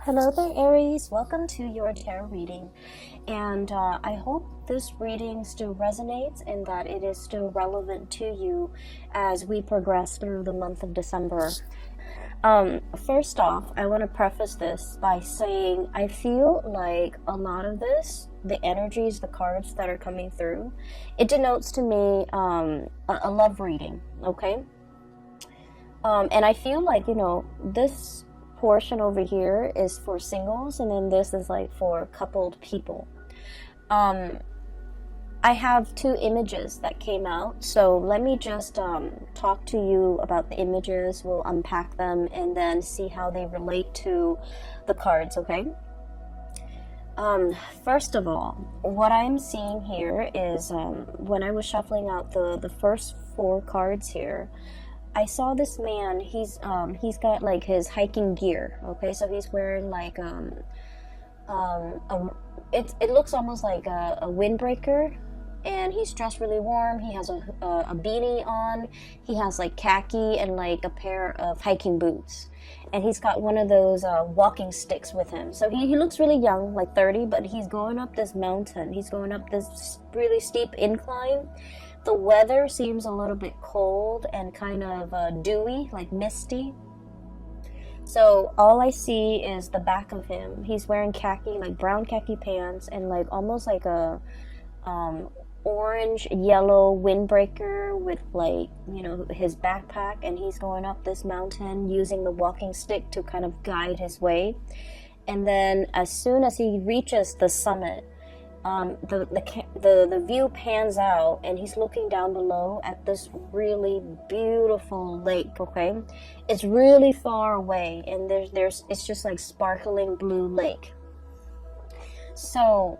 Hello there, Aries. Welcome to your tarot reading. And I hope this reading still resonates and that it is still relevant to you as we progress through the month of December. First off, I want to preface this by saying I feel like a lot of this, the energies, the cards that are coming through, it denotes to me a love reading, okay? And I feel like, this portion over here is for singles, and then this is like for coupled people. I have two images that came out, so let me just talk to you about the images. We'll unpack them and then see how they relate to the cards, okay? First of all, what I'm seeing here is when I was shuffling out the first four cards here, I saw this man. He's got like his hiking gear. Okay, so he's wearing like it looks almost like a windbreaker, and he's dressed really warm. He has a beanie on. He has like khaki and like a pair of hiking boots, and he's got one of those walking sticks with him. So he looks really young, like 30, but he's going up this mountain. He's going up this really steep incline. The weather seems a little bit cold and kind of dewy, like misty. So all I see is the back of him. He's wearing khaki, like brown khaki pants, and like almost like a orange yellow windbreaker with like, his backpack, and he's going up this mountain using the walking stick to kind of guide his way. And then as soon as he reaches the summit, the view pans out, and he's looking down below at this really beautiful lake. Okay, it's really far away, and it's just like sparkling blue lake. So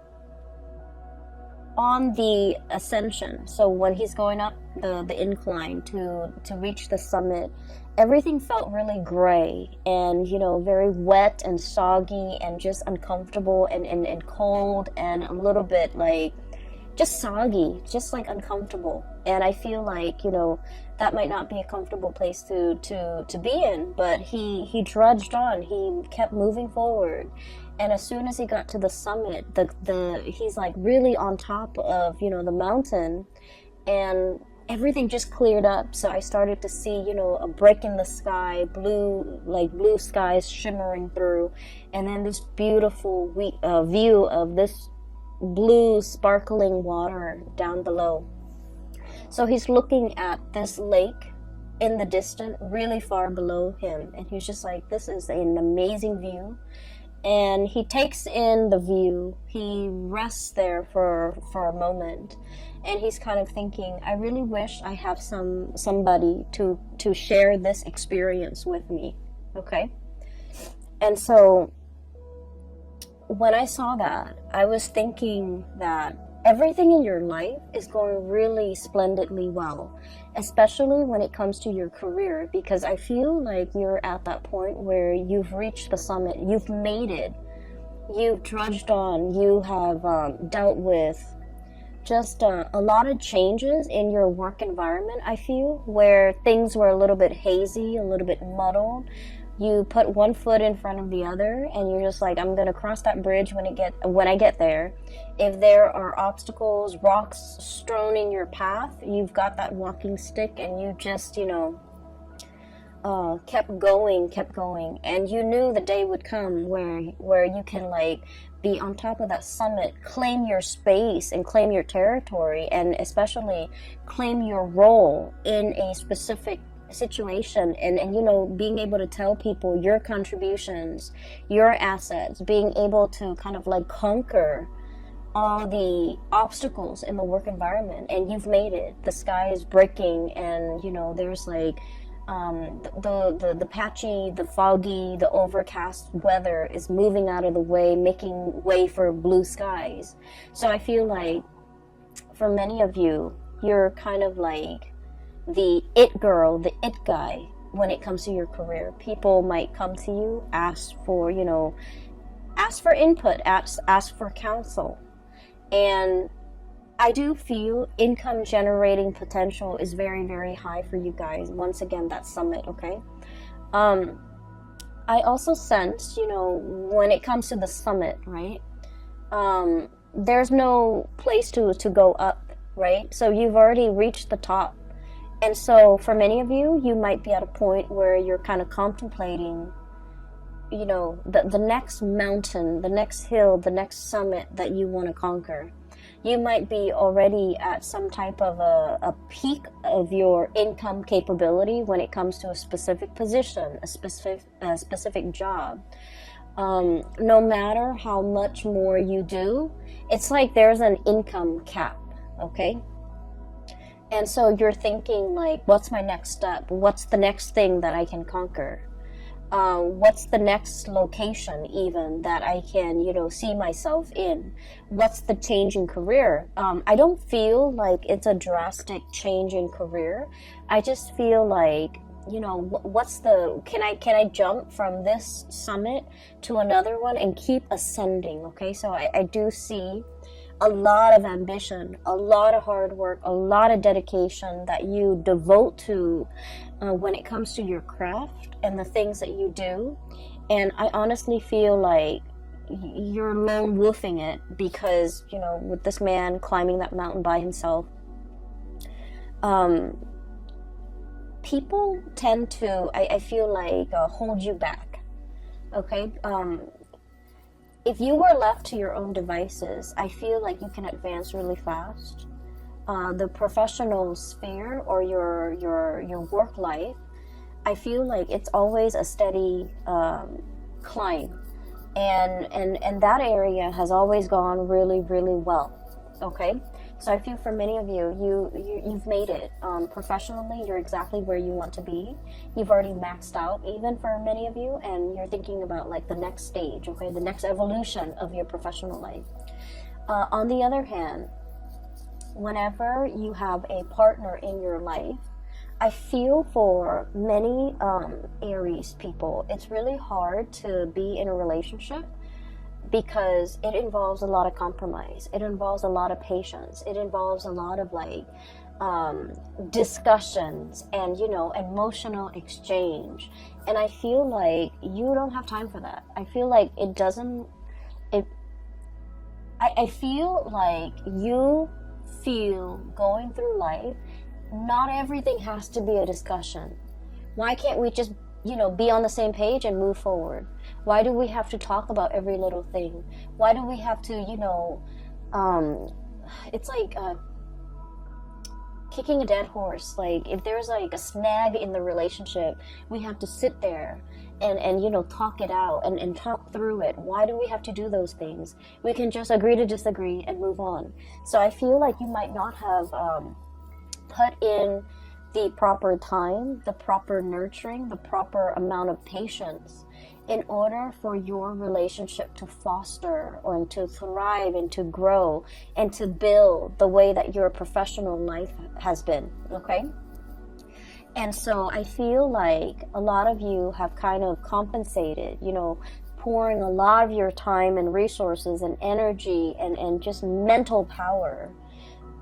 on the ascension, so when he's going up the incline to reach the summit, everything felt really gray and, very wet and soggy and just uncomfortable and cold and a little bit like just soggy, just like uncomfortable. And I feel like, that might not be a comfortable place to be in, but he trudged on. He kept moving forward. And as soon as he got to the summit, he's like really on top of, the mountain, and everything just cleared up. So I started to see, a break in the sky, blue skies shimmering through, and then this beautiful view of this blue sparkling water down below. So he's looking at this lake in the distance, really far below him, and he's just like, this is an amazing view. And he takes in the view. He rests there for a moment, and he's kind of thinking, I really wish I have somebody to share this experience with me. Okay? And so when I saw that, I was thinking that everything in your life is going really splendidly well, especially when it comes to your career, because I feel like you're at that point where you've reached the summit, you've made it, you've trudged on, you have dealt with just a lot of changes in your work environment. I feel where things were a little bit hazy, a little bit muddled. You put one foot in front of the other, and you're just like, I'm gonna cross that bridge when I get there. If there are obstacles, rocks strewn in your path, you've got that walking stick, and you just, kept going, and you knew the day would come where you can like be on top of that summit, claim your space and claim your territory, and especially claim your role in a specific situation, and being able to tell people your contributions, your assets, being able to kind of like conquer all the obstacles in the work environment. And you've made it. The sky is breaking, and there's like the patchy, the foggy, the overcast weather is moving out of the way, making way for blue skies. So I feel like for many of you, you're kind of like the it girl, the it guy when it comes to your career. People might come to you, ask for input, ask for counsel. And I do feel income generating potential is very, very high for you guys. Once again, that summit, okay? I also sense, when it comes to the summit, right? There's no place to go up, right? So you've already reached the top. And so for many of you, you might be at a point where you're kind of contemplating, the next mountain, the next hill, the next summit that you want to conquer. You might be already at some type of a peak of your income capability when it comes to a specific position, a specific job. No matter how much more you do, it's like there's an income cap, okay? And so you're thinking like, what's my next step? What's the next thing that I can conquer? What's the next location even that I can, see myself in? What's the change in career? I don't feel like it's a drastic change in career. I just feel like, can I jump from this summit to another one and keep ascending? Okay, so I do see a lot of ambition, a lot of hard work, a lot of dedication that you devote to when it comes to your craft and the things that you do. And I honestly feel like you're lone wolfing it because, with this man climbing that mountain by himself, people tend to, I feel like, hold you back. Okay? If you were left to your own devices, I feel like you can advance really fast. The professional sphere or your work life, I feel like it's always a steady climb, and that area has always gone really, really well. Okay, so I feel for many of you've made it professionally. You're exactly where you want to be. You've already maxed out, even for many of you, and you're thinking about like the next stage, okay, the next evolution of your professional life. On the other hand, whenever you have a partner in your life, I feel for many Aries people, it's really hard to be in a relationship because it involves a lot of compromise. It involves a lot of patience. It involves a lot of discussions and, emotional exchange. And I feel like you don't have time for that. I feel like I feel like you feel going through life, not everything has to be a discussion. Why can't we just, be on the same page and move forward? Why do we have to talk about every little thing? Why do we have to, it's like kicking a dead horse. Like if there's like a snag in the relationship, we have to sit there and talk it out and talk through it. Why do we have to do those things? We can just agree to disagree and move on. So I feel like you might not have put in the proper time, the proper nurturing, the proper amount of patience in order for your relationship to foster or to thrive and to grow and to build the way that your professional life has been, okay? And so I feel like a lot of you have kind of compensated, pouring a lot of your time and resources and energy and just mental power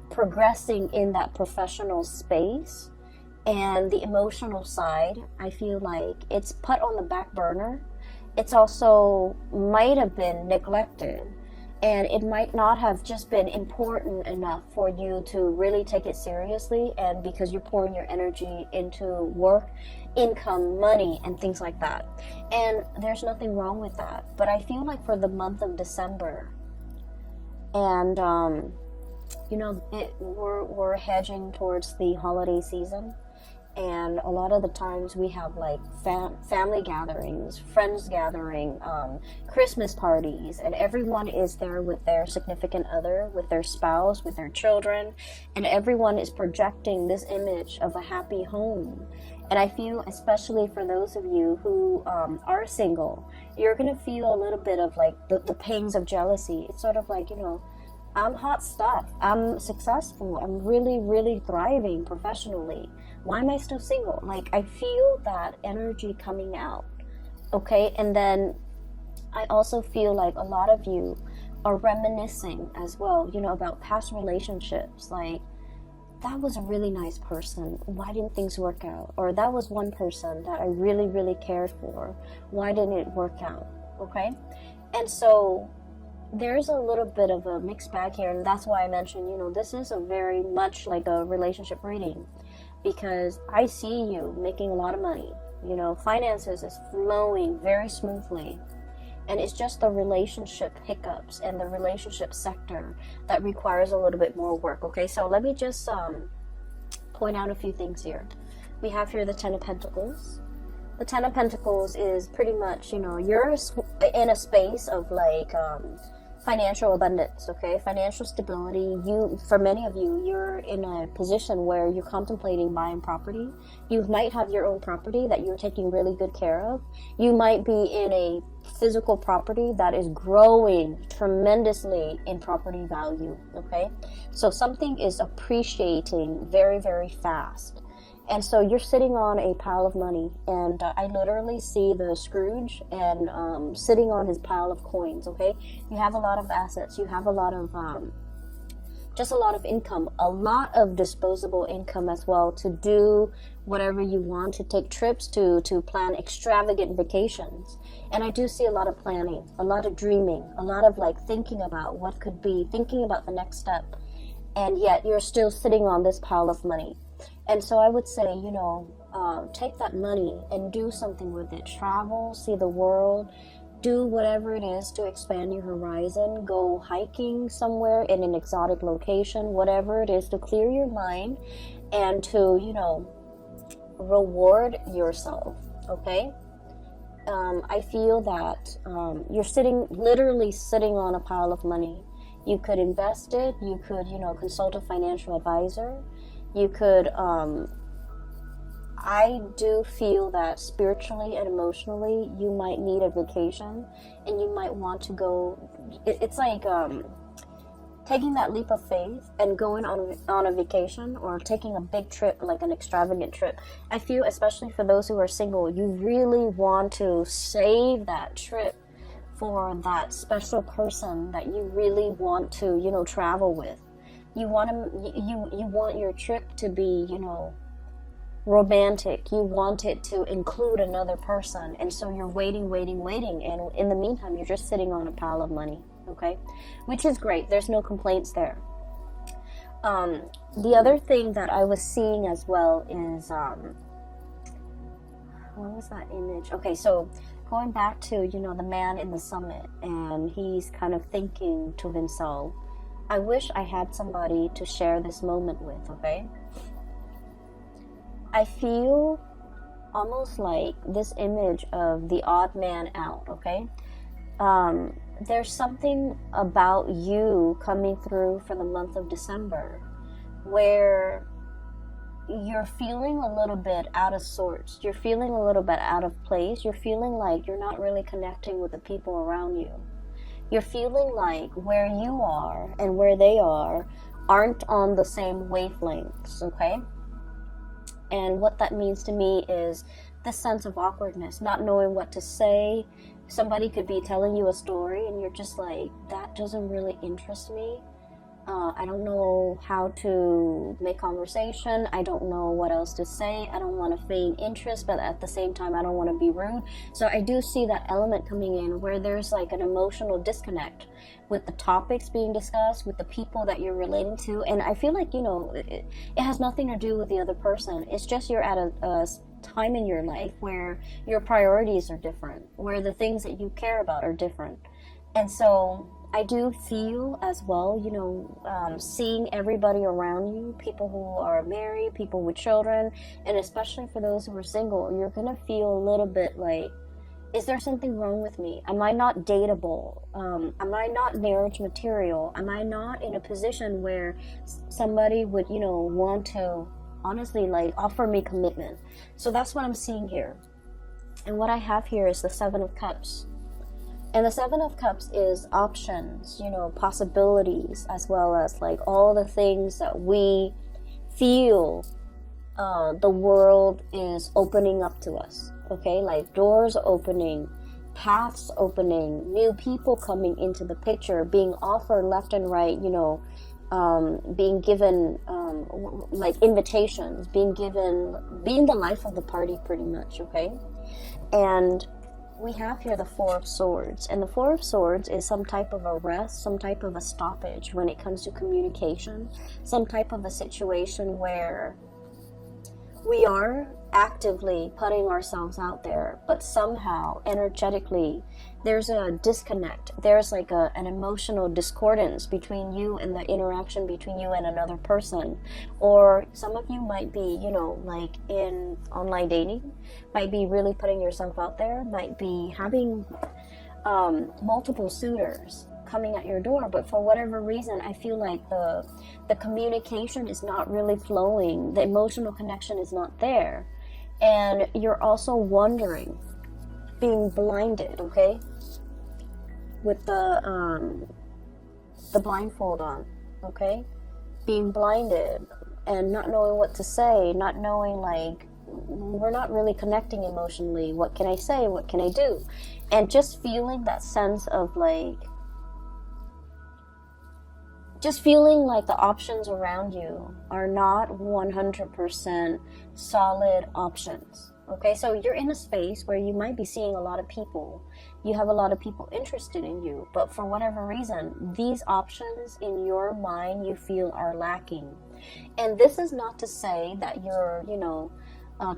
progressing in that professional space, and the emotional side, I feel like it's put on the back burner. It's also might have been neglected, and it might not have just been important enough for you to really take it seriously, and because you're pouring your energy into work, income, money, and things like that. And there's nothing wrong with that. But I feel like for the month of December, and we're hedging towards the holiday season, and a lot of the times we have like family gatherings, friends gathering, Christmas parties, and everyone is there with their significant other, with their spouse, with their children, and everyone is projecting this image of a happy home. And I feel, especially for those of you who are single, you're gonna feel a little bit of like the pangs of jealousy. It's sort of like, I'm hot stuff. I'm successful. I'm really, really thriving professionally. Why am I still single? Like, I feel that energy coming out. Okay, and then I also feel like a lot of you are reminiscing as well, about past relationships. Like, that was a really nice person. Why didn't things work out? Or that was one person that I really, really cared for. Why didn't it work out? Okay? And so there's a little bit of a mixed bag here, and that's why I mentioned, this is a very much like a relationship reading, because I see you making a lot of money. Finances is flowing very smoothly. And it's just the relationship hiccups and the relationship sector that requires a little bit more work. Okay, so let me just point out a few things here. We have here the Ten of Pentacles. The Ten of Pentacles is pretty much, you're in a space of like financial abundance, okay? Financial stability. For many of you, you're in a position where you're contemplating buying property. You might have your own property that you're taking really good care of. You might be in a physical property that is growing tremendously in property value, okay? So something is appreciating very, very fast. And so you're sitting on a pile of money, and I literally see the Scrooge and sitting on his pile of coins, okay? You have a lot of assets. You have a lot of, just a lot of income, a lot of disposable income as well to do whatever you want, to take trips, to plan extravagant vacations. And I do see a lot of planning, a lot of dreaming, a lot of like thinking about what could be, thinking about the next step. And yet you're still sitting on this pile of money. And so I would say, take that money and do something with it. Travel, see the world, do whatever it is to expand your horizon. Go hiking somewhere in an exotic location, whatever it is to clear your mind and to, reward yourself, okay? I feel that you're literally sitting on a pile of money. You could invest it. You could, consult a financial advisor. You could, I do feel that spiritually and emotionally, you might need a vacation, and you might want to go, it's like taking that leap of faith and going on a vacation, or taking a big trip, like an extravagant trip. I feel, especially for those who are single, you really want to save that trip for that special person that you really want to, travel with. You want your trip to be, romantic. You want it to include another person. And so you're waiting. And in the meantime, you're just sitting on a pile of money, okay? Which is great. There's no complaints there. The other thing that I was seeing as well is, what was that image? Okay, so going back to, the man in the summit, and he's kind of thinking to himself, I wish I had somebody to share this moment with, okay? I feel almost like this image of the odd man out, okay? There's something about you coming through for the month of December where you're feeling a little bit out of sorts. You're feeling a little bit out of place. You're feeling like you're not really connecting with the people around you. You're feeling like where you are and where they are aren't on the same wavelengths, okay? And what that means to me is this sense of awkwardness, not knowing what to say. Somebody could be telling you a story and you're just like, that doesn't really interest me. I don't know how to make conversation. I don't know what else to say. I don't want to feign interest, but at the same time, I don't want to be rude. So I do see that element coming in where there's like an emotional disconnect with the topics being discussed, with the people that you're relating to. And I feel like, it has nothing to do with the other person. It's just you're at a time in your life where your priorities are different, where the things that you care about are different. And so I do feel as well, seeing everybody around you, people who are married, people with children, and especially for those who are single, you're going to feel a little bit like, is there something wrong with me? Am I not dateable? Am I not marriage material? Am I not in a position where somebody would, want to honestly like offer me commitment? So that's what I'm seeing here. And what I have here is the Seven of Cups. And the Seven of Cups is options, possibilities, as well as like all the things that we feel the world is opening up to us, okay? Like doors opening, paths opening, new people coming into the picture, being offered left and right, being given like invitations, being the life of the party pretty much, okay? And we have here the Four of Swords, and the Four of Swords is some type of a rest, some type of a stoppage when it comes to communication, some type of a situation where we are actively putting ourselves out there, but somehow energetically there's a disconnect. There's like an emotional discordance between you and the interaction between you and another person. Or some of you might be, you know, like in online dating, might be really putting yourself out there, might be having multiple suitors coming at your door, but for whatever reason I feel like the communication is not really flowing, the emotional connection is not there, and you're also wondering, being blinded, okay, with the blindfold on, okay, being blinded and not knowing what to say, not knowing, like, we're not really connecting emotionally, what can I say, what can I do, and just feeling that sense of like, just feeling like the options around you are not 100% solid options. Okay, so you're in a space where you might be seeing a lot of people. You have a lot of people interested in you, but for whatever reason, these options in your mind you feel are lacking. And this is not to say that you're, you know,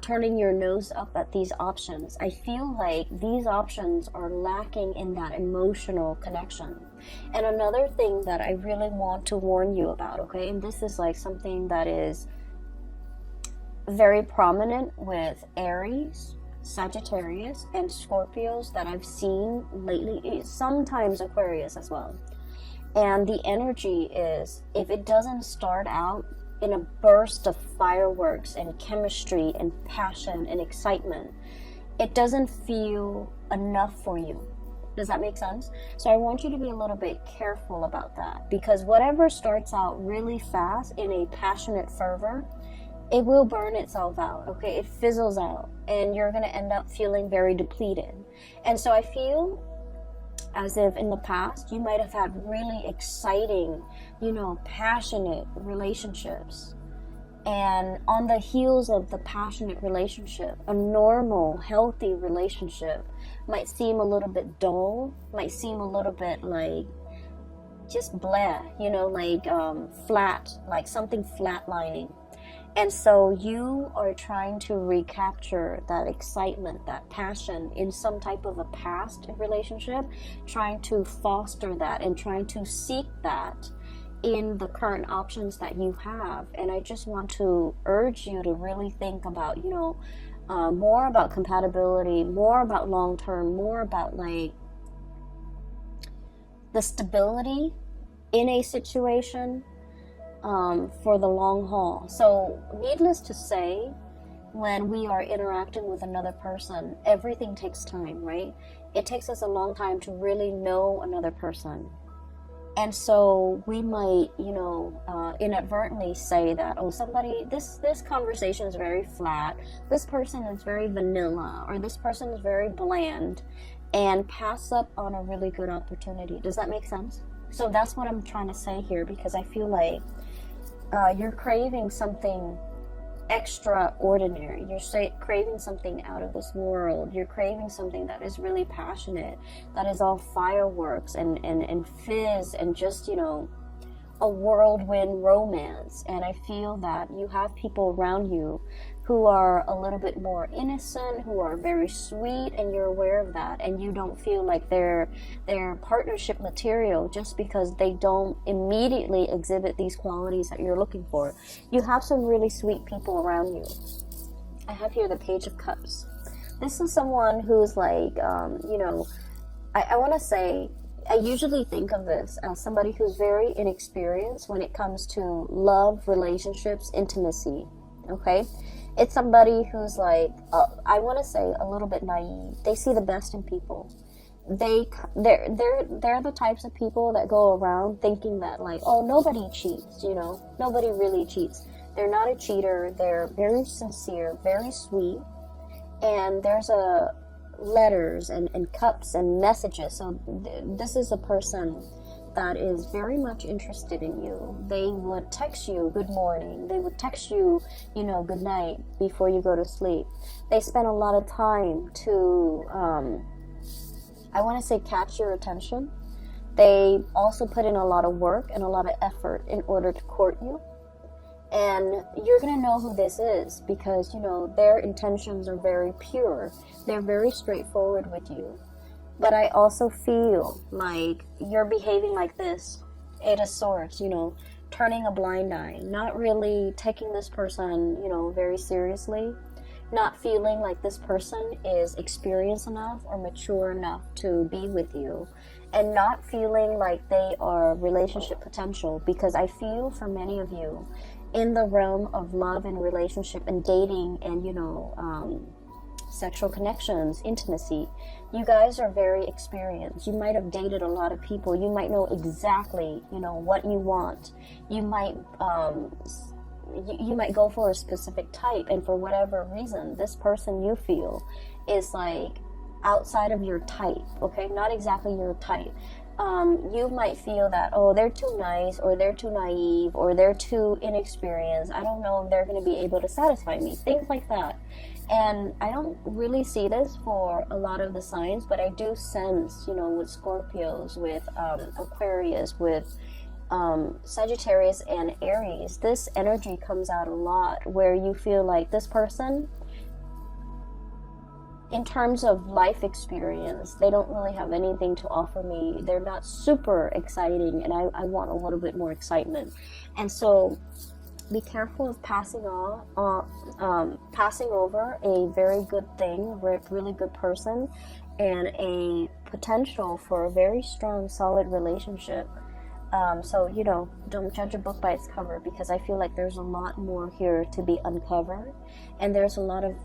turning your nose up at these options. I feel like these options are lacking in that emotional connection. And another thing that I really want to warn you about, okay, and this is like something that is very prominent with Aries, Sagittarius, and Scorpios that I've seen lately, sometimes Aquarius as well. And the energy is, if it doesn't start out in a burst of fireworks and chemistry and passion and excitement, it doesn't feel enough for you. Does that make sense? So I want you to be a little bit careful about that, because whatever starts out really fast in a passionate fervor, it will burn itself out, okay? It fizzles out, and you're going to end up feeling very depleted. And so I feel as if in the past you might have had really exciting, you know, passionate relationships, and on the heels of the passionate relationship, a normal, healthy relationship might seem a little bit dull, might seem a little bit like just blah, you know, like flat, like something flatlining. And so you are trying to recapture that excitement, that passion in some type of a past relationship, trying to foster that and trying to seek that in the current options that you have. And I just want to urge you to really think about, you know, more about compatibility, more about long-term, more about like the stability in a situation, for the long haul. So needless to say, when we are interacting with another person, everything takes time, right? It takes us a long time to really know another person. And so we might, you know, inadvertently say that, oh, somebody, this conversation is very flat, this person is very vanilla, or this person is very bland, and pass up on a really good opportunity. Does that make sense? So that's what I'm trying to say here, because I feel like you're craving something extraordinary. You're craving something out of this world. You're craving something that is really passionate, that is all fireworks and fizz and just, you know, a whirlwind romance. And I feel that you have people around you who are a little bit more innocent, who are very sweet, and you're aware of that, and you don't feel like they're partnership material just because they don't immediately exhibit these qualities that you're looking for. You have some really sweet people around you. I have here the Page of Cups. This is someone who's like, you know, I want to say, I usually think of this as somebody who's very inexperienced when it comes to love, relationships, intimacy, okay? It's somebody who's like, I want to say a little bit naive. They see the best in people. They're the types of people that go around thinking that like, oh, nobody cheats, you know, nobody really cheats. They're not a cheater. They're very sincere, very sweet, and there's letters and cups and messages. So this is a person that is very much interested in you. They would text you good morning. They would text you, you know, good night before you go to sleep. They spend a lot of time to, I want to say, catch your attention. They also put in a lot of work and a lot of effort in order to court you. And you're going to know who this is because, you know, their intentions are very pure. They're very straightforward with you. But I also feel like you're behaving like this, Eight of Swords, you know, turning a blind eye, not really taking this person, you know, very seriously, not feeling like this person is experienced enough or mature enough to be with you, and not feeling like they are relationship potential, because I feel for many of you in the realm of love and relationship and dating and, you know, sexual connections, intimacy, you guys are very experienced. You might have dated a lot of people. You might know exactly, you know, what you want. You might you might go for a specific type, and for whatever reason this person you feel is like outside of your type, okay, not exactly your type. You might feel that, oh, they're too nice, or they're too naive, or they're too inexperienced. I don't know if they're going to be able to satisfy me, things like that. And I don't really see this for a lot of the signs, but I do sense, you know, with Scorpios, with Aquarius, with Sagittarius and Aries, this energy comes out a lot where you feel like this person, in terms of life experience, they don't really have anything to offer me. They're not super exciting, and I want a little bit more excitement. And so be careful of passing over a very good thing, really good person, and a potential for a very strong, solid relationship. So, you know, don't judge a book by its cover, because I feel like there's a lot more here to be uncovered, and there's a lot of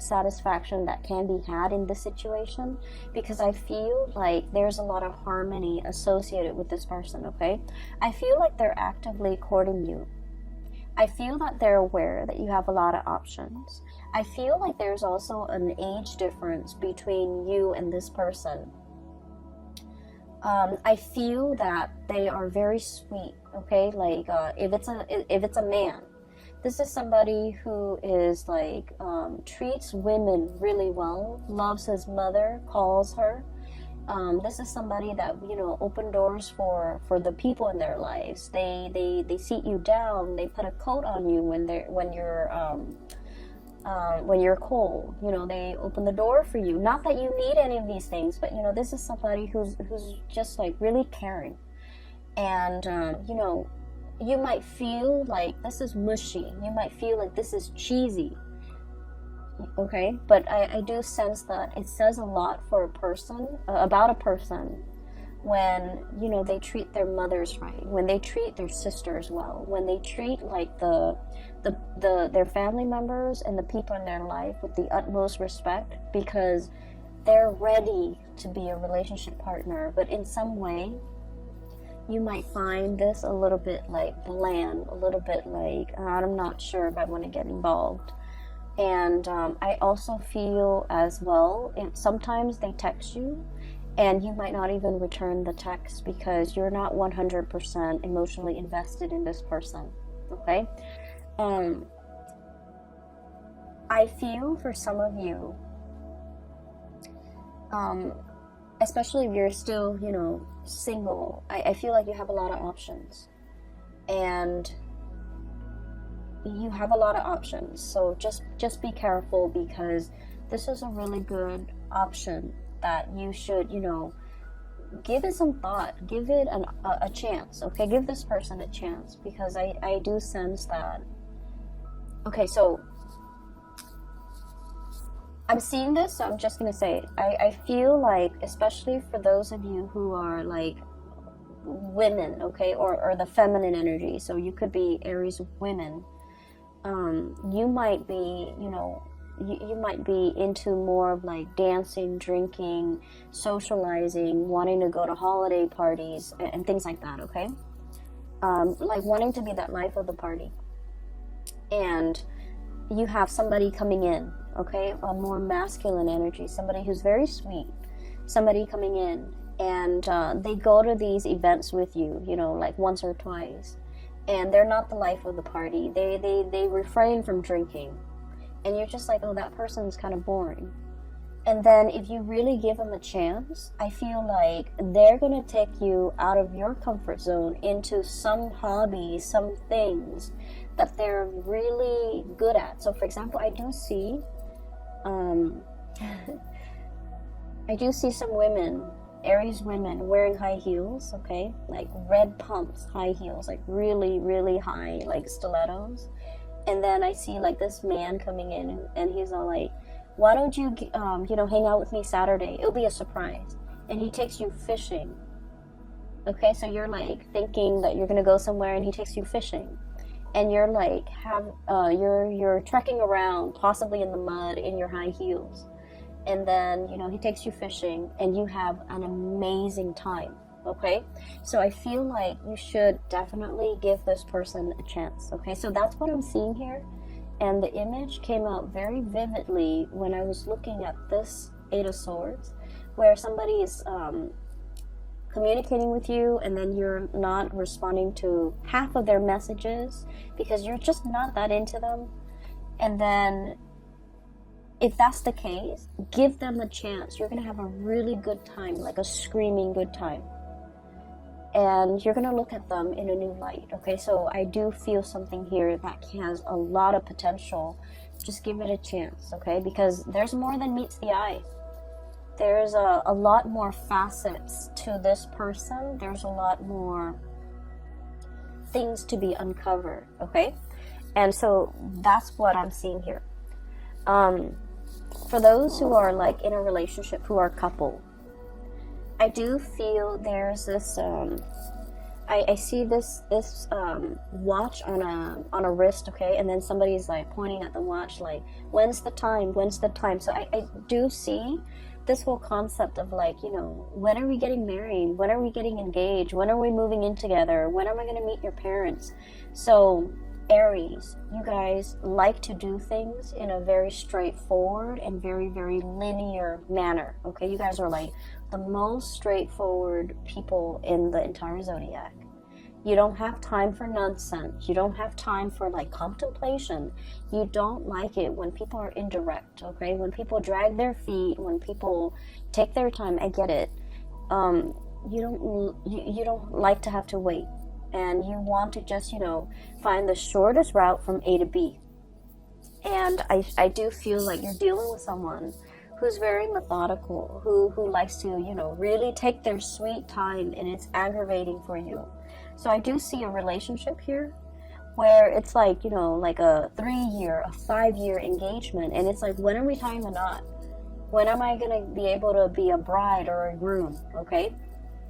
satisfaction that can be had in this situation, because I feel like there's a lot of harmony associated with this person, okay? I feel like they're actively courting you. I feel that they're aware that you have a lot of options. I feel like there's also an age difference between you and this person. I feel that they are very sweet, okay? Like, if it's a man, this is somebody who is like, treats women really well, loves his mother, calls her. This is somebody that, you know, open doors for the people in their lives. They seat you down. They put a coat on you when you're cold. You know, they open the door for you. Not that you need any of these things, but, you know, this is somebody who's just like really caring. And you know, you might feel like this is mushy. You might feel like this is cheesy. Okay, but I do sense that it says a lot for a person, about a person, when, you know, they treat their mothers right, when they treat their sisters well, when they treat like their family members and the people in their life with the utmost respect, because they're ready to be a relationship partner. But in some way, you might find this a little bit like bland, a little bit like, I'm not sure if I want to get involved. And I also feel as well, sometimes they text you and you might not even return the text because you're not 100% emotionally invested in this person, okay? I feel for some of you, especially if you're still, you know, single, I feel like you have a lot of options. And you have a lot of options, so just be careful, because this is a really good option that you should, you know, give it some thought, give it a chance, okay? Give this person a chance, because I do sense that. Okay, so I'm seeing this, so I'm just gonna say it. I feel like, especially for those of you who are like women, okay, or the feminine energy, so you could be Aries women, you might be, you know, you might be into more of like dancing, drinking, socializing, wanting to go to holiday parties and things like that, okay? Like wanting to be that life of the party. And you have somebody coming in, okay? A more masculine energy, somebody who's very sweet, somebody coming in, and they go to these events with you, you know, like once or twice, and they're not the life of the party. They refrain from drinking, and you're just like, oh, that person's kind of boring. And then if you really give them a chance, I feel like they're going to take you out of your comfort zone into some hobby, some things that they're really good at. So for example, I do see some women, Aries women, wearing high heels, okay? Like red pumps, high heels, like really, really high, like stilettos. And then I see like this man coming in, and he's all like, why don't you, hang out with me Saturday? It'll be a surprise. And he takes you fishing. Okay, so you're like thinking that you're gonna go somewhere, and he takes you fishing. And you're like, you're trekking around, possibly in the mud, in your high heels. And then, he takes you fishing, and you have an amazing time. Okay, so I feel like you should definitely give this person a chance. Okay, so that's what I'm seeing here. And the image came out very vividly when I was looking at this Eight of Swords, where somebody is communicating with you, and then you're not responding to half of their messages because you're just not that into them. And then if that's the case, give them a chance. You're going to have a really good time, like a screaming good time. And you're going to look at them in a new light, okay? So I do feel something here that has a lot of potential. Just give it a chance, okay? Because there's more than meets the eye. There's a lot more facets to this person. There's a lot more things to be uncovered, okay? And so that's what I'm seeing here. For those who are like in a relationship, who are couple, I do feel there's this, I see this watch on a wrist, okay, and then somebody's like pointing at the watch like, when's the time, so I do see this whole concept of like, when are we getting married, when are we getting engaged, when are we moving in together, when am I going to meet your parents? So Aries, you guys like to do things in a very straightforward and very, very linear manner, okay? You guys are like the most straightforward people in the entire zodiac. You don't have time for nonsense. You don't have time for like contemplation. You don't like it when people are indirect, okay? When people drag their feet, when people take their time, I get it. You don't like to have to wait. And you want to just, find the shortest route from A to B. And I do feel like you're dealing with someone who's very methodical, who likes to, really take their sweet time, and it's aggravating for you. So I do see a relationship here where it's like, like a 3-year, a 5-year engagement, and it's like, when are we tying the knot? When am I going to be able to be a bride or a groom, okay?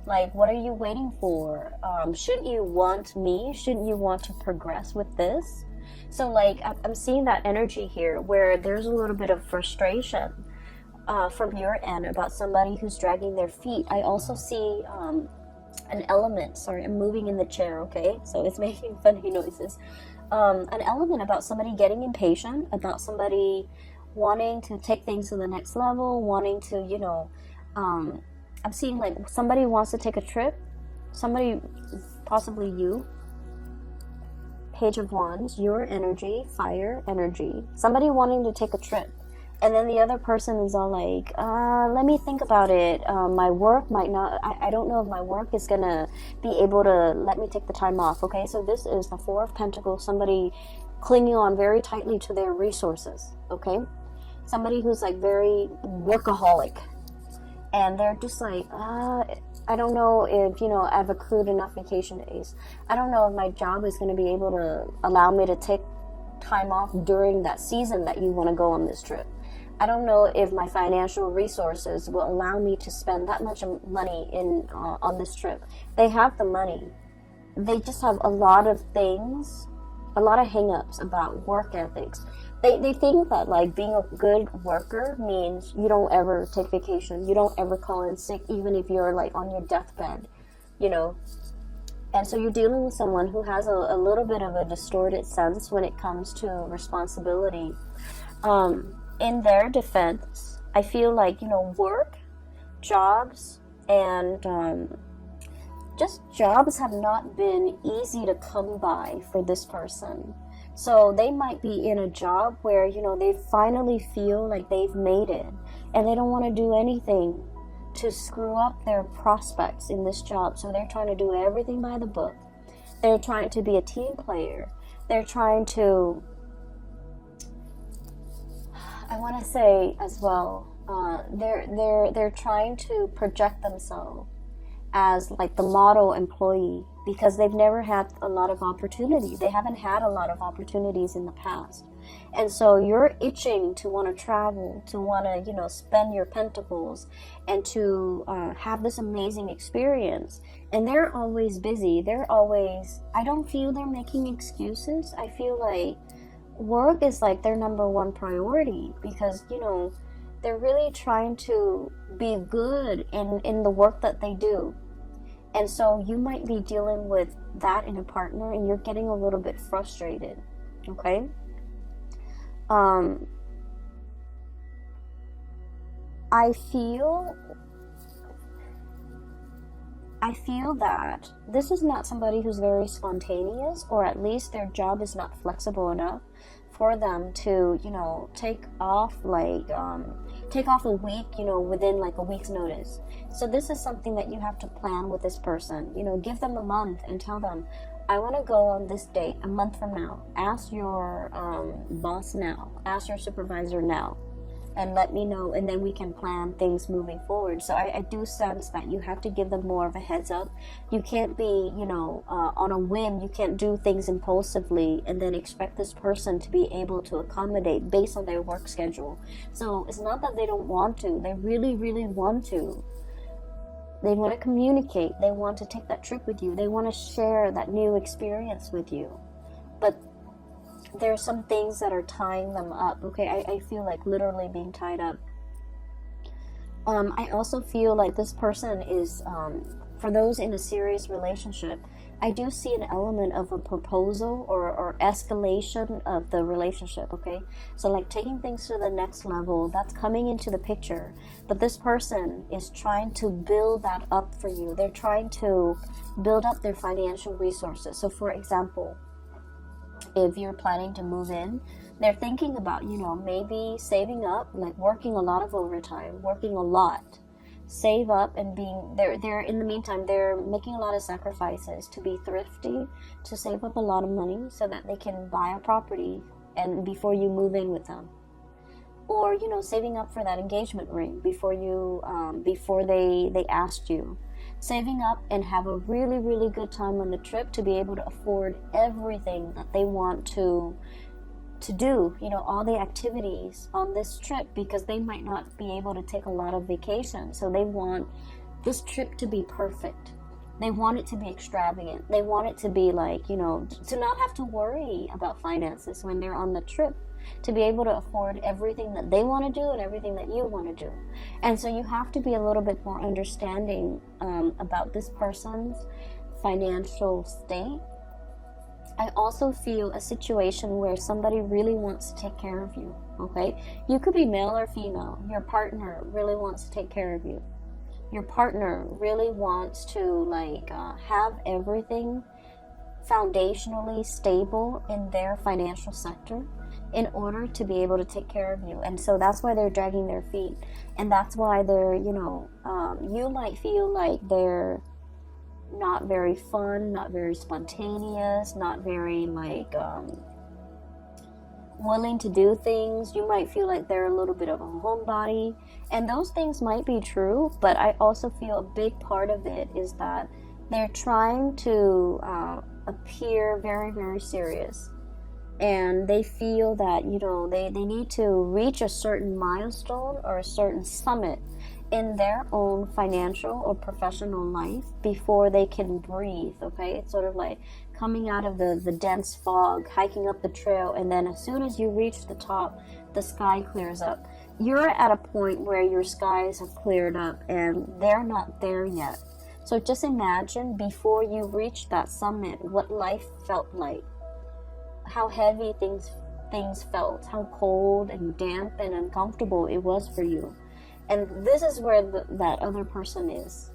Like, what are you waiting for? Shouldn't you want me? Shouldn't you want to progress with this? So, like, I'm seeing that energy here where there's a little bit of frustration from your end about somebody who's dragging their feet. I also see an element. Sorry, I'm moving in the chair, okay? So it's making funny noises. An element about somebody getting impatient, about somebody wanting to take things to the next level, wanting to, I'm seeing like somebody wants to take a trip, somebody, possibly you, Page of Wands, your energy, fire energy, somebody wanting to take a trip, and then the other person is all like, let me think about it, my work might not, I don't know if my work is gonna be able to let me take the time off, okay? So this is the Four of Pentacles, somebody clinging on very tightly to their resources, okay? Somebody who's like very workaholic. And they're just like, I don't know if, I've accrued enough vacation days. I don't know if my job is going to be able to allow me to take time off during that season that you want to go on this trip. I don't know if my financial resources will allow me to spend that much money on this trip. They have the money. They just have a lot of things, a lot of hang-ups about work ethics. They think that like being a good worker means you don't ever take vacation, you don't ever call in sick, even if you're like on your deathbed, And so you're dealing with someone who has a little bit of a distorted sense when it comes to responsibility. In their defense, I feel like, work, jobs, And just jobs have not been easy to come by for this person. So they might be in a job where, you know, they finally feel like they've made it, and they don't want to do anything to screw up their prospects in this job. So they're trying to do everything by the book. They're trying to be a team player. They're trying to, I want to say as well, they're trying to project themselves as like the model employee, because they've never had a lot of opportunity. They haven't had a lot of opportunities in the past. And so you're itching to want to travel, to want to, you know, spend your pentacles and to have this amazing experience. And they're always busy. They're always, I don't feel they're making excuses. I feel like work is like their number one priority, because, you know, they're really trying to be good in the work that they do. And so you might be dealing with that in a partner, and you're getting a little bit frustrated, okay? I feel that this is not somebody who's very spontaneous, or at least their job is not flexible enough for them to, you know, take off a week, you know, within like a week's notice. So this is something that you have to plan with this person. You know, give them a month and tell them, I want to go on this date a month from now. Ask your boss now. Ask your supervisor now. And let me know, and then we can plan things moving forward. So I do sense that you have to give them more of a heads up. You can't be, you know, on a whim. You can't do things impulsively and then expect this person to be able to accommodate based on their work schedule. So it's not that they don't want to. They really, really want to. They want to communicate. They want to take that trip with you. They want to share that new experience with you. But there are some things that are tying them up, okay? I feel like literally being tied up. I also feel like this person is, for those in a serious relationship, I do see an element of a proposal or escalation of the relationship, okay? So like taking things to the next level, that's coming into the picture. But this person is trying to build that up for you. They're trying to build up their financial resources. So for example, if you're planning to move in, they're thinking about, you know, maybe saving up, like working a lot of overtime, working a lot, save up, and being they're in the meantime, they're making a lot of sacrifices to be thrifty, to save up a lot of money so that they can buy a property and before you move in with them. Or, you know, saving up for that engagement ring before you before they asked you. Saving up and have a really, really good time on the trip to be able to afford everything that they want to do, you know, all the activities on this trip, because they might not be able to take a lot of vacation. So they want this trip to be perfect. They want it to be extravagant. They want it to be like, you know, to not have to worry about finances when they're on the trip, to be able to afford everything that they want to do and everything that you want to do. And so you have to be a little bit more understanding about this person's financial state. I also feel a situation where somebody really wants to take care of you, okay? You could be male or female. Your partner really wants to take care of you. Your partner really wants to like have everything foundationally stable in their financial sector in order to be able to take care of you. And so that's why they're dragging their feet. And that's why they're, you know, you might feel like they're not very fun, not very spontaneous, not very like willing to do things. You might feel like they're a little bit of a homebody, and those things might be true, but I also feel a big part of it is that they're trying to appear very, very serious, and they feel that, you know, they need to reach a certain milestone or a certain summit in their own financial or professional life before they can breathe, okay? It's sort of like coming out of the dense fog, hiking up the trail, and then as soon as you reach the top, the sky clears up. You're at a point where your skies have cleared up and they're not there yet. So just imagine before you reach that summit, what life felt like, how heavy things felt, how cold and damp and uncomfortable it was for you. And this is where that other person is.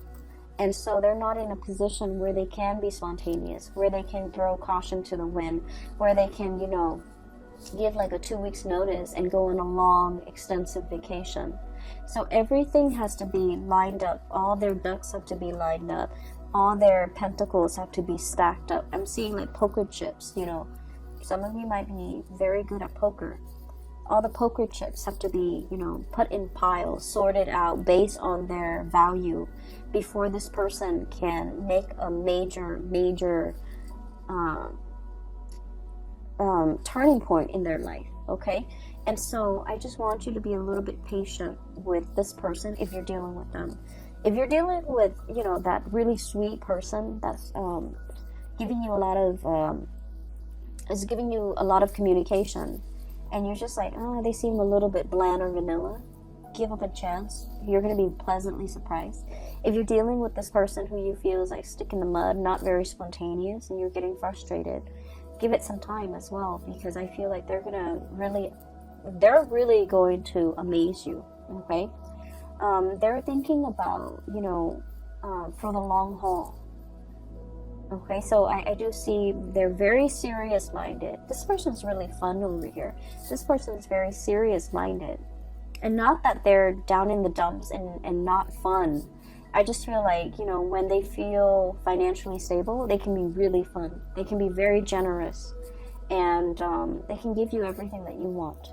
And so they're not in a position where they can be spontaneous, where they can throw caution to the wind, where they can, you know, give like a 2 weeks notice and go on a long, extensive vacation. So everything has to be lined up. All their ducks have to be lined up. All their pentacles have to be stacked up. I'm seeing like poker chips, you know. Some of you might be very good at poker. All the poker chips have to be, you know, put in piles, sorted out based on their value before this person can make a major turning point in their life, okay? And so I just want you to be a little bit patient with this person if you're dealing with them. If you're dealing with, you know, that really sweet person that's giving you a lot of is giving you a lot of communication, and you're just like, oh, they seem a little bit bland or vanilla, give them a chance. You're going to be pleasantly surprised. If you're dealing with this person who you feel is like stick in the mud, not very spontaneous, and you're getting frustrated, give it some time as well, because I feel like they're really going to amaze you, okay? They're thinking about, you know, for the long haul. Okay, so I do see they're very serious-minded. This person's really fun over here. This person's very serious-minded. And not that they're down in the dumps and not fun. I just feel like, you know, when they feel financially stable, they can be really fun. They can be very generous. And they can give you everything that you want.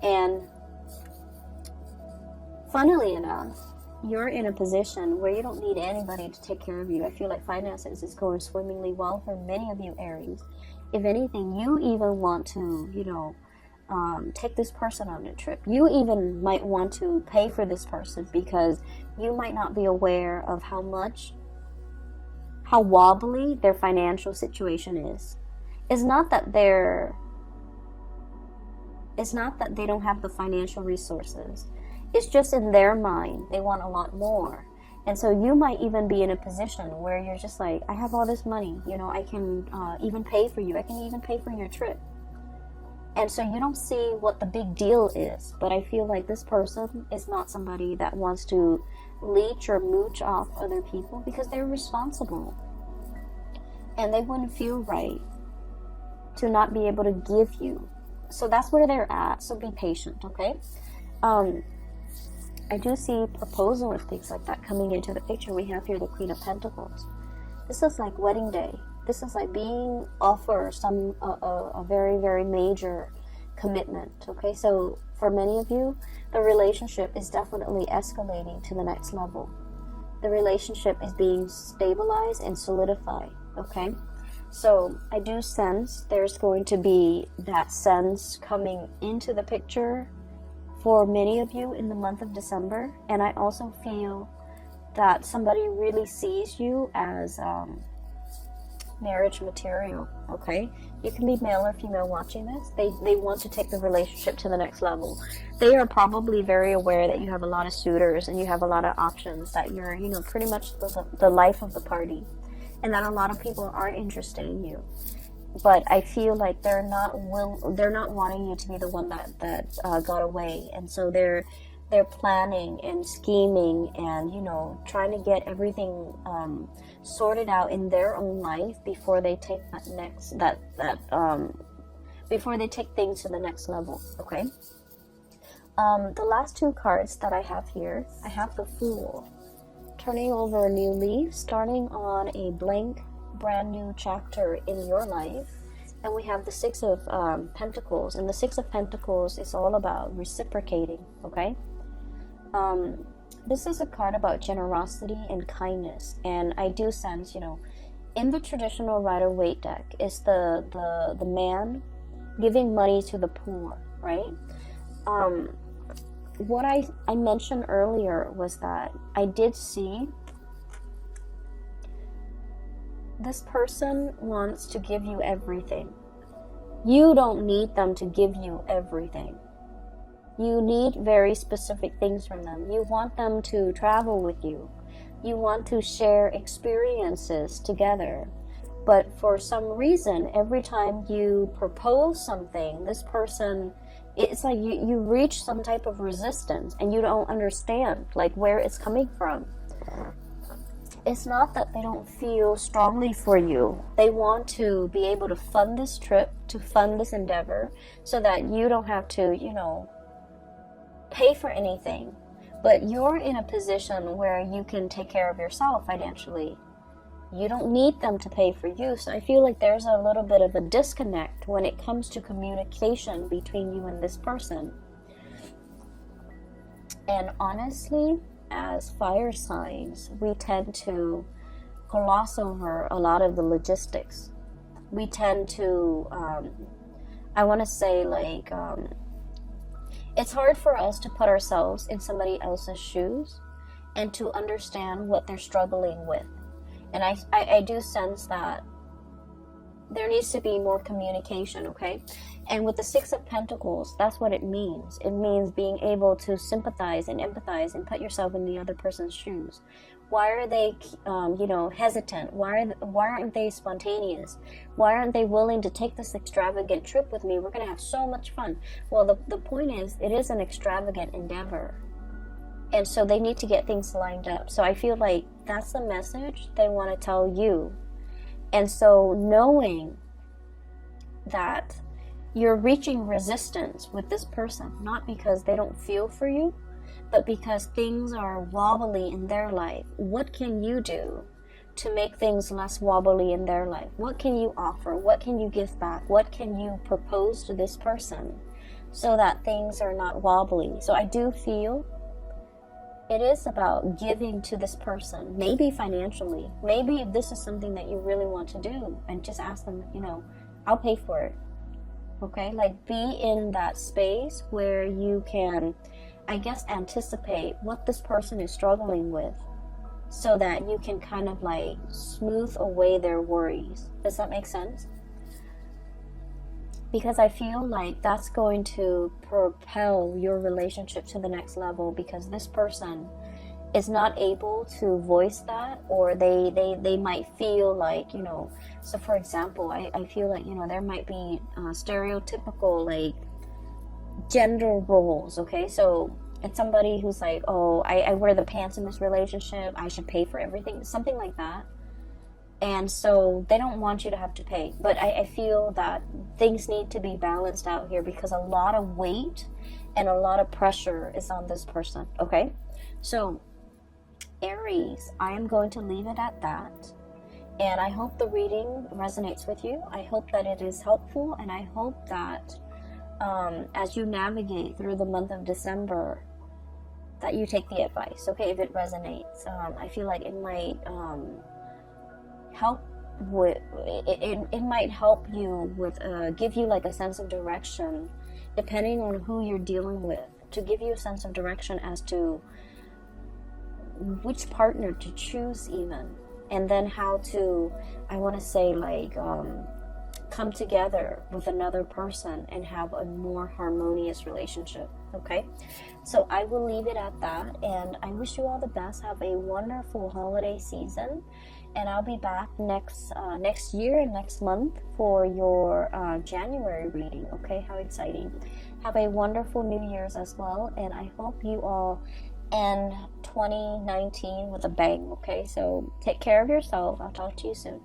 And funnily enough, you're in a position where you don't need anybody to take care of you. I feel like finances is going swimmingly well for many of you Aries. If anything, you even want to, you know, take this person on a trip. You even might want to pay for this person because you might not be aware of how wobbly their financial situation is. It's not that they don't have the financial resources. It's just in their mind, they want a lot more. And so you might even be in a position where you're just like, I have all this money, you know, I can even pay for you. I can even pay for your trip. And so you don't see what the big deal is. But I feel like this person is not somebody that wants to leech or mooch off other people because they're responsible. And they wouldn't feel right to not be able to give you. So that's where they're at. So be patient, okay? I do see proposal and things like that coming into the picture. We have here the Queen of Pentacles. This is like wedding day. This is like being offered a very, very major commitment. Okay, so for many of you, the relationship is definitely escalating to the next level. The relationship is being stabilized and solidified. Okay, so I do sense there's going to be that sense coming into the picture for many of you in the month of December. And I also feel that somebody really sees you as marriage material, okay? You can be male or female watching this. They want to take the relationship to the next level. They are probably very aware that you have a lot of suitors and you have a lot of options, that you're, you know, pretty much the life of the party, and that a lot of people aren't interested in you. But I feel like they're not wanting you to be the one that got away, and so they're planning and scheming and, you know, trying to get everything sorted out in their own life before they take before they take things to the next level. Okay. The last two cards that I have here, I have the Fool, turning over a new leaf, starting on a blank brand new chapter in your life. And we have the Six of Pentacles, and the Six of Pentacles is all about reciprocating. Okay, this is a card about generosity and kindness, and I do sense, you know, in the traditional Rider-Waite deck is the man giving money to the poor, right? What I mentioned earlier was that I did see this person wants to give you everything. You don't need them to give you everything. You need very specific things from them. You want them to travel with you. You want to share experiences together. But for some reason, every time you propose something, this person, it's like you reach some type of resistance and you don't understand like where it's coming from. it's not that they don't feel strongly for you. They want to be able to fund this trip, to fund this endeavor, so that you don't have to, you know, pay for anything. But you're in a position where you can take care of yourself financially. You don't need them to pay for you. So I feel like there's a little bit of a disconnect when it comes to communication between you and this person. And honestly, as fire signs, we tend to gloss over a lot of the logistics. We tend to, I want to say, like, it's hard for us to put ourselves in somebody else's shoes and to understand what they're struggling with. And I do sense that there needs to be more communication, okay? And with the Six of Pentacles, that's what it means. It means being able to sympathize and empathize and put yourself in the other person's shoes. Why are they, hesitant? Why aren't they spontaneous? Why aren't they willing to take this extravagant trip with me? We're going to have so much fun. Well, the point is, it is an extravagant endeavor. And so they need to get things lined up. So I feel like that's the message they want to tell you. And so knowing that you're reaching resistance with this person, not because they don't feel for you, but because things are wobbly in their life. What can you do to make things less wobbly in their life? What can you offer? What can you give back? What can you propose to this person so that things are not wobbly? So I do feel it is about giving to this person, maybe financially. Maybe if this is something that you really want to do, and just ask them, I'll pay for it. Okay? Like, be in that space where you can, I guess, anticipate what this person is struggling with so that you can kind of like smooth away their worries. Does that make sense? Because I feel like that's going to propel your relationship to the next level, because this person is not able to voice that, or they might feel like, so for example, I feel like, there might be stereotypical like gender roles, okay? So it's somebody who's like, oh, I wear the pants in this relationship, I should pay for everything, something like that. And so they don't want you to have to pay. But I feel that things need to be balanced out here, because a lot of weight and a lot of pressure is on this person, okay? So, Aries, I am going to leave it at that. And I hope the reading resonates with you. I hope that it is helpful. And I hope that as you navigate through the month of December, that you take the advice, okay, if it resonates. I feel like it might... help with it might help you with give you like a sense of direction, depending on who you're dealing with, to give you a sense of direction as to which partner to choose even, and then how to, I want to say, like come together with another person and have a more harmonious relationship. Okay, so I will leave it at that, and I wish you all the best. Have a wonderful holiday season. And I'll be back next year and next month for your January reading. Okay, how exciting. Have a wonderful New Year's as well. And I hope you all end 2019 with a bang. Okay, so take care of yourself. I'll talk to you soon.